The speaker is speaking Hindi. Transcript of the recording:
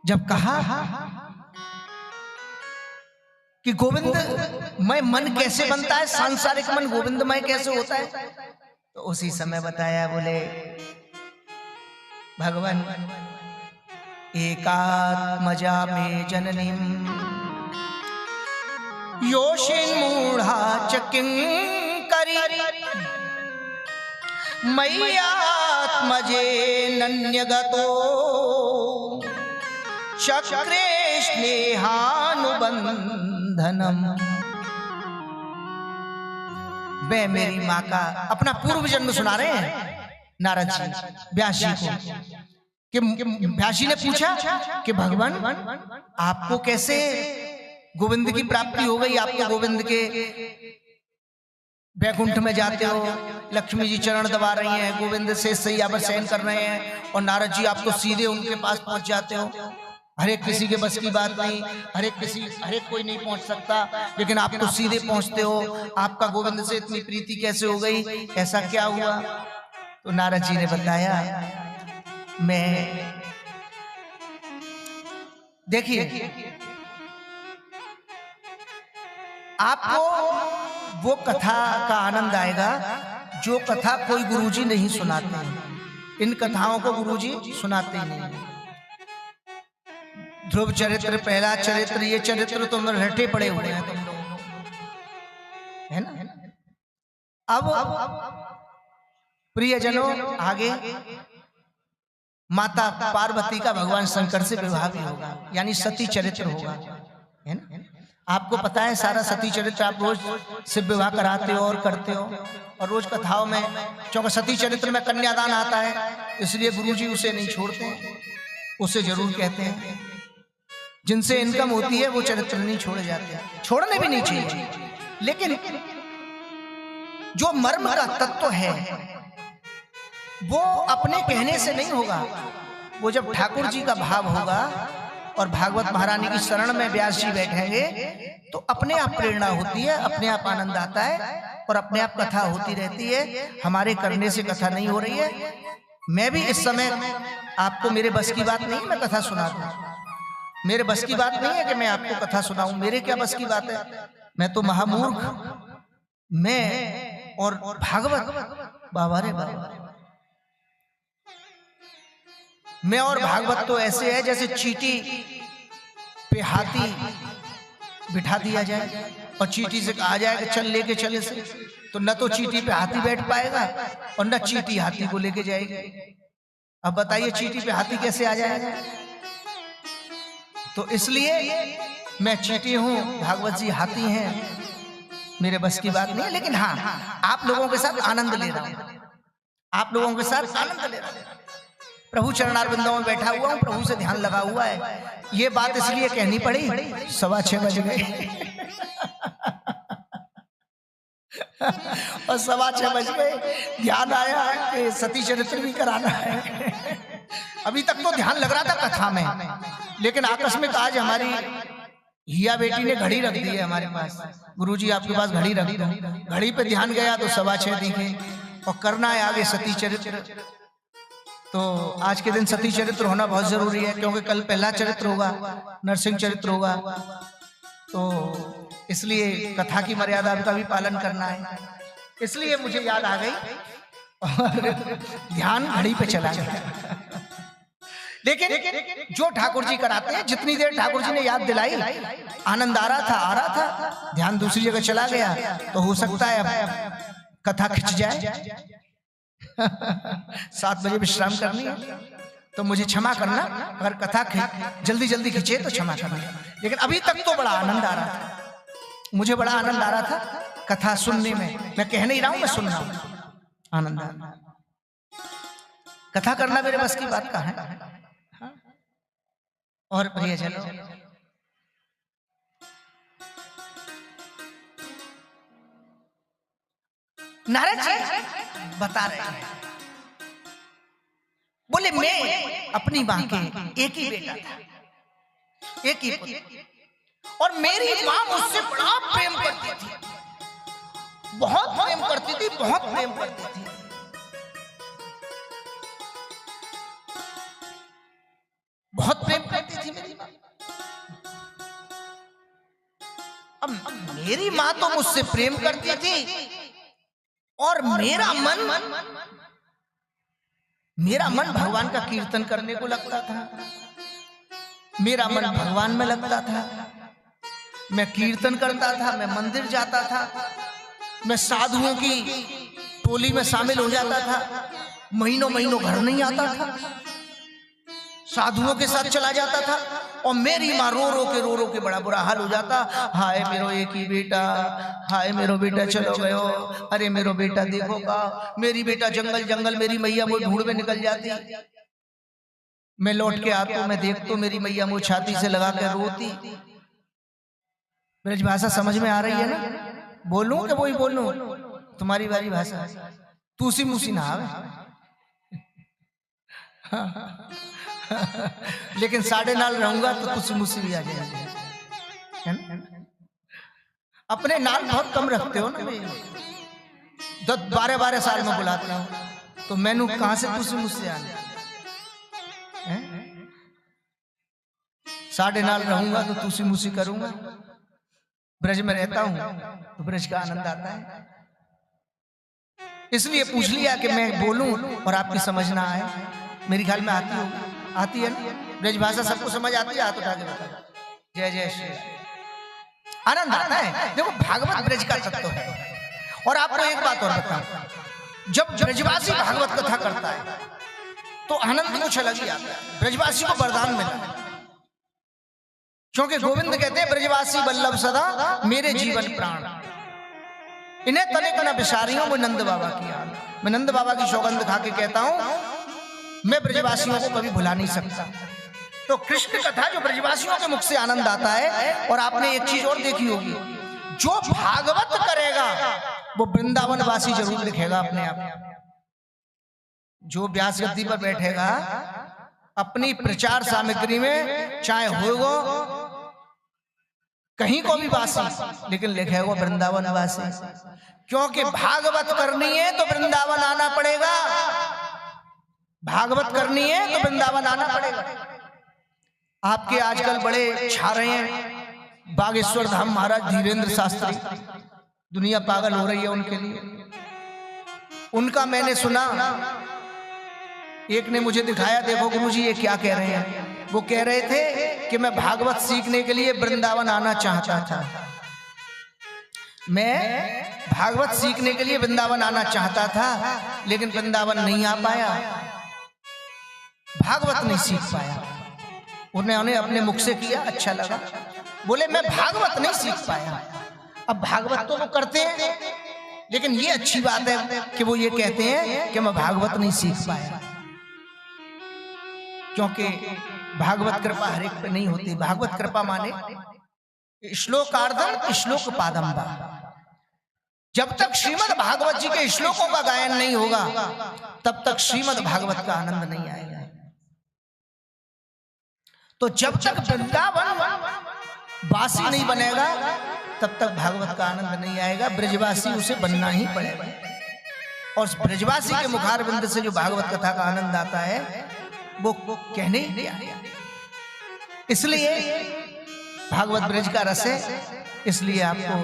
जब कहा कि गोविंद मैं मन कैसे बनता है, सांसारिक मन गोविंदमय कैसे होता है, तो उसी समय बताया, बोले भगवान एकात्मजा में जननीम योषिन मूढ़ा चकिंकरी मय्यात्मजे नन्यगतो चक्रे स्नेहानुबंधनम। वे मेरी माँ का अपना पूर्व जन्म सुना रहे हैं नारद जी व्यास जी को, कि व्यास जी ने पूछा कि भगवान आपको कैसे गोविंद की प्राप्ति हो गई, आप तो गोविंद के वैकुंठ में जाते हो, लक्ष्मी जी चरण दबा रही हैं, गोविंद से सैया पर शयन कर रहे हैं, और नारद जी आप तो सीधे उनके पास पहुंच जाते हो। हर एक किसी के बस की बात नहीं, हर एक कोई नहीं पहुंच सकता, लेकिन आप तो सीधे पहुंचते हो, आपका गोविंद से इतनी प्रीति कैसे हो गई, ऐसा क्या हुआ? तो नारद जी ने बताया, मैं देखिए आपको वो कथा का आनंद आएगा जो कथा कोई गुरुजी नहीं सुनाते हैं। इन कथाओं को गुरुजी सुनाते ही नहीं। ध्रुव चरित्र, पहला चरित्र, ये चरित्र तो रटे पड़े हुए हैं तुम लोग, है ना? अब प्रियजनों, आगे माता पार्वती का भगवान शंकर से विवाह भी होगा, यानी सती चरित्र होगा, है ना? आपको पता है सारा सती चरित्र आप रोज शिव विवाह कराते हो और करते हो, और रोज कथाओं में, क्योंकि सती चरित्र में कन्यादान आता है, इसलिए गुरुजी उसे नहीं छोड़ते, उसे जरूर कहते हैं। जिनसे इनकम होती है वो चरित्र नहीं छोड़े जाते, छोड़ने भी नहीं चाहिए, लेकिन जो मर्म का तत्व है वो अपने कहने से नहीं होगा। वो जब ठाकुर जी का भाव होगा और भागवत महारानी की शरण में व्यास जी बैठेंगे तो अपने आप प्रेरणा होती है, अपने आप आनंद आता है, और अपने आप कथा होती रहती है। हमारे करने से कथा नहीं हो रही है। मैं भी इस समय, आपको मेरे बस की बात नहीं है मैं कथा सुना दूं, मेरे बस की बात नहीं है कि मैं आपको कथा सुनाऊं, मेरे क्या बस की बात है? मैं तो महामूर्ख, मैं और भागवत, बाबा रे बाबा, मैं और भागवत तो ऐसे है जैसे चींटी पे हाथी बिठा दिया जाए और चींटी से कहा जाए कि चल लेके चले से, तो न तो चींटी पे हाथी बैठ पाएगा और न चींटी हाथी को लेके जाएगी। अब बताइए चींटी पे हाथी कैसे आ जाएगा? तो इसलिए मैं चींटी हूं, भागवत जी हाथी हैं, मेरे बस की बात नहीं है। लेकिन हाँ, आप लोगों के साथ आनंद ले रहा हूं, आप लोगों के साथ आनंद ले रहा हूं। प्रभु चरणारविंदों में बैठा हुआ हूं, प्रभु से ध्यान लगा हुआ है। ये बात इसलिए कहनी पड़ी, 6:15 बज गए और 6:15 बज गए, ध्यान आया कि सती चरित्र भी कराना है। अभी तक तो ध्यान लग रहा था कथा में, लेकिन आकस्मिक आज हमारी हिया बेटी ने घड़ी रख दी है हमारे पास। गुरुजी आपके पास घड़ी रख दो, घड़ी पे ध्यान गया तो 6:15 दिखे, और करना है आगे सती चरित्र। तो आज के दिन सती चरित्र होना बहुत जरूरी है, क्योंकि कल पहला चरित्र होगा, नरसिंह चरित्र होगा, तो इसलिए कथा की मर्यादा का भी पालन करना है। इसलिए मुझे याद आ गई और ध्यान घड़ी पे चला गया। लेकिन जो ठाकुर जी कराते हैं, जितनी देर ठाकुर जी ने याद दिलाई, आनंद आ रहा था, ध्यान दूसरी जगह चला गया, तो हो सकता है अब कथा खिंच जाए। 7 बजे विश्राम करनी है, तो मुझे क्षमा करना अगर कथा जल्दी जल्दी खिंचे तो क्षमा करना। लेकिन अभी तक तो बड़ा आनंद आ रहा था, मुझे बड़ा आनंद आ रहा था कथा सुनने में। मैं कह नहीं रहा हूं, मैं सुन रहा हूं, आनंद आ रहा। कथा करना मेरे बस की बात का है। और प्रियजनों, नारद जी बता रहे हैं, बोले मैं अपनी मां के एक ही बेटा था, एक ही पुत्र, और मेरी मां मुझसे बड़ा प्रेम करती थी, बहुत प्रेम करती थी, बहुत प्रेम करती थी। बहुत प्रेम करती थी मेरी मेरी माँ तो मुझसे प्रेम करती थी और मेरा मन भगवान का कीर्तन करने को लगता था, मेरा मन भगवान में लगता था, मैं कीर्तन करता था, मैं मंदिर जाता था, मैं साधुओं की टोली में शामिल हो जाता था, महीनों महीनों घर नहीं आता था, साधुओं के साथ चला जाता था और मेरी माँ रो रो के बड़ा बुरा हाल हो जाता। हाय मेरो एक ही बेटा, हाय मेरो बेटा चलो गयो, अरे मेरो बेटा देखोगा, मेरी बेटा जंगल जंगल मेरी मैया वो ढूंढ में निकल जाती, मैं लौट के आता, मैं देखता मेरी मैया मुझे छाती से लगा कर रोती। ब्रज भाषा समझ में आ रही है ना? बोलूं कि वही बोलूं? तुम्हारी बारी भाषा तूसी मुसी ना आवे लेकिन साढ़े नाल रहूंगा तो तुसी मुसी भी आ जाएगी। अपने नाल बहुत कम रखते हो ना, 10-12 साल में बुलाता हूं तो मैनू कहां से तुसी मुझसे आने? साढ़े नाल रहूंगा तो तुसी मुसी करूंगा, ब्रज में रहता हूं तो ब्रज का आनंद आता है। इसलिए पूछ लिया कि मैं बोलूं और आपकी समझ ना आए। मेरी ख्याल में आती है ना ब्रज भाषा, सबको समझ आती है? हाथ उठा के बताओ। जय जय श्री आनंद आता है। देखो भागवत ब्रज का तत्व है। और आपको एक बात और बताऊं, जब ब्रजवासी भागवत कथा करता है तो आनंद कुछ अलग ही आता है। ब्रजवासी को वरदान मिला, क्योंकि गोविंद कहते हैं ब्रजवासी बल्लभ सदा मेरे जीवन प्राण, इन्हें तने कना बिसारियों में नंद बाबा की याद। मैं नंद बाबा की सौगंध खा के कहता हूं मैं ब्रजवासियों को कभी भुला नहीं सकता। तो कृष्ण कथा जो ब्रजवासियों के मुख से आनंद आता है। और आपने एक चीज और देखी होगी, जो भागवत करेगा वो वृंदावन वासी जरूर लिखेगा अपने आप। जो व्यास गद्दी पर बैठेगा अपनी प्रचार सामग्री में चाहे होगा कहीं को भी वासी, लेकिन लिखेगा वृंदावन वासी। क्योंकि भागवत करनी है तो वृंदावन आना पड़ेगा, भागवत करनी है तो वृंदावन आना पड़ेगा। आपके आजकल बड़े छा रहे हैं बागेश्वर धाम महाराज धीरेन्द्र शास्त्री, दुनिया पागल हो रही है उनके लिए। उनका मैंने सुना, एक ने मुझे दिखाया, देखो गुरुजी ये क्या कह रहे हैं। वो कह रहे थे कि मैं भागवत सीखने के लिए वृंदावन आना चाहता था, मैं भागवत सीखने के लिए वृंदावन आना चाहता था, लेकिन वृंदावन नहीं आ पाया, भागवत नहीं सीख पाया। उन्होंने अपने मुख से किया, अच्छा लगा, बोले मैं भागवत नहीं सीख पाया। अब भागवत तो वो करते हैं, लेकिन ये अच्छी बात है कि वो ये कहते हैं कि मैं भागवत नहीं सीख पाया, क्योंकि भागवत कृपा हर एक पे नहीं होती। भागवत कृपा माने श्लोकार्धम श्लोक पादंबा। जब तक श्रीमद् भागवत जी के श्लोकों का गायन नहीं होगा तब तक श्रीमद् भागवत का आनंद नहीं आएगा। तो जब तक वृंदावन वासी नहीं बनेगा तब तक भागवत का आनंद नहीं आएगा। ब्रजवासी उसे बनना ही पड़ेगा। और ब्रजवासी के मुखारविंद से जो भागवत कथा का आनंद आता है वो कहने ही क्या है। इसलिए भागवत ब्रज का रस है, इसलिए आपको